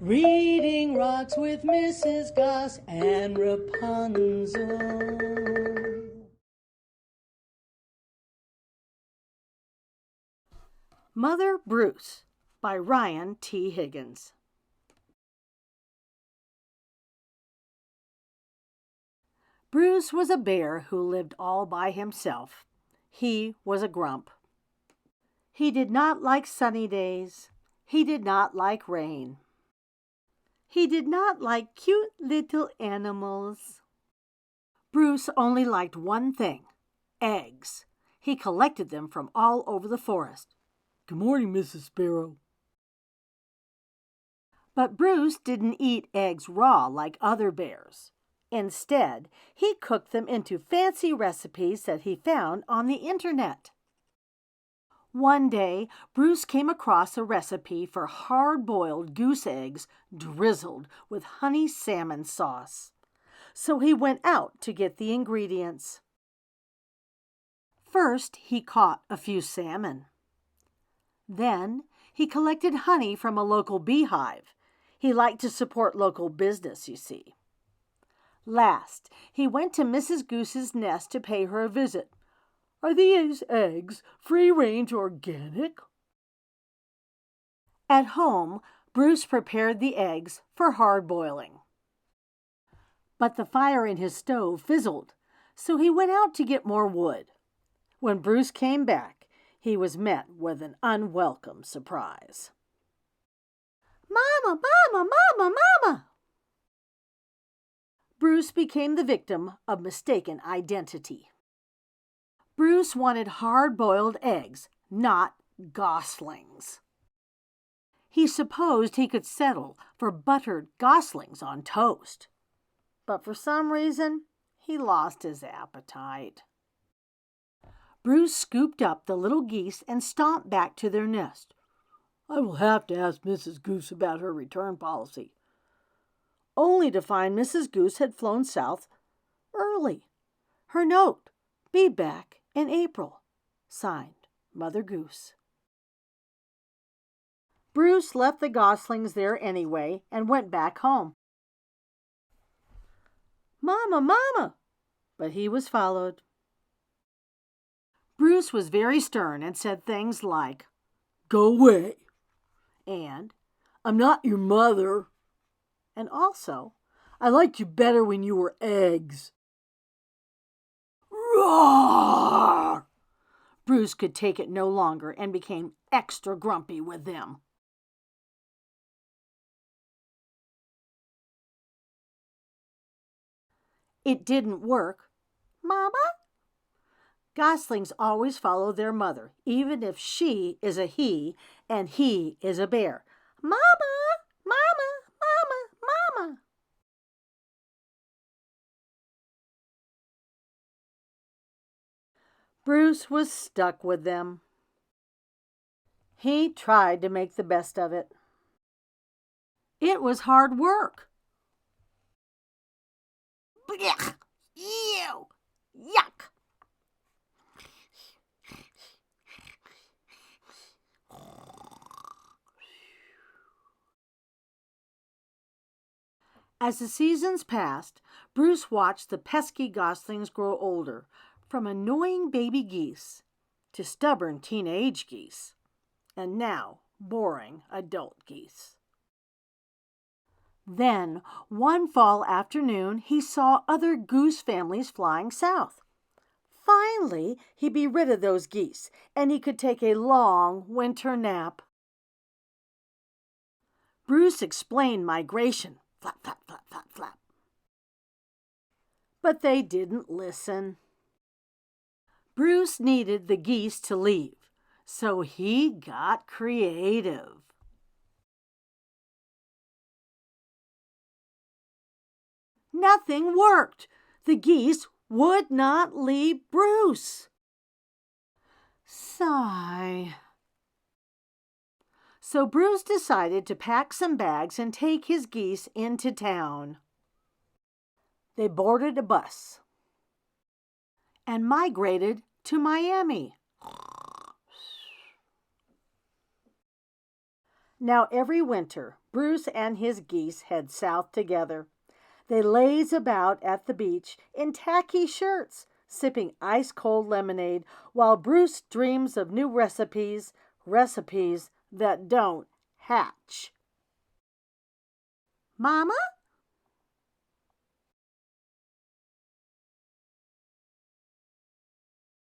Reading rocks with Mrs. Goss and Rapunzel. Mother Bruce by Ryan T. Higgins. Bruce was a bear who lived all by himself. He was a grump. He did not like sunny days. He did not like rain. He did not like cute little animals. Bruce only liked one thing: eggs. He collected them from all over the forest. "Good morning, Mrs. Sparrow." But Bruce didn't eat eggs raw like other bears. Instead, he cooked them into fancy recipes that he found on the internet. One day, Bruce came across a recipe for hard-boiled goose eggs drizzled with honey salmon sauce. So he went out to get the ingredients. First, he caught a few salmon. Then, he collected honey from a local beehive. He liked to support local business, you see. Last, he went to Mrs. Goose's nest to pay her a visit. "Are these eggs free-range organic?" At home, Bruce prepared the eggs for hard boiling. But the fire in his stove fizzled, so he went out to get more wood. When Bruce came back, he was met with an unwelcome surprise. "Mama, Mama, Mama, Mama!" Bruce became the victim of mistaken identity. Bruce wanted hard-boiled eggs, not goslings. He supposed he could settle for buttered goslings on toast. But for some reason, he lost his appetite. Bruce scooped up the little geese and stomped back to their nest. "I will have to ask Mrs. Goose about her return policy." Only to find Mrs. Goose had flown south early. Her note: "Be back in April." Signed, Mother Goose. Bruce left the goslings there anyway and went back home. "Mama, Mama!" But he was followed. Bruce was very stern and said things like, "Go away," and "I'm not your mother," and also, "I liked you better when you were eggs." Roar! Bruce could take it no longer and became extra grumpy with them. It didn't work. "Mama?" Goslings always follow their mother, even if she is a he and he is a bear. "Mama! Mama! Mama! Mama!" Bruce was stuck with them. He tried to make the best of it. It was hard work. Blech! Ew! Yuck! As the seasons passed, Bruce watched the pesky goslings grow older, from annoying baby geese to stubborn teenage geese, and now boring adult geese. Then, one fall afternoon, he saw other goose families flying south. Finally, he'd be rid of those geese, and he could take a long winter nap. Bruce explained migration. Flap, flap, flap, flap, flap. But they didn't listen. Bruce needed the geese to leave, so he got creative. Nothing worked. The geese would not leave Bruce. Sigh. So Bruce decided to pack some bags and take his geese into town. They boarded a bus and migrated to Miami. Now every winter, Bruce and his geese head south together. They laze about at the beach in tacky shirts, sipping ice-cold lemonade, while Bruce dreams of new recipes that don't hatch. Mama,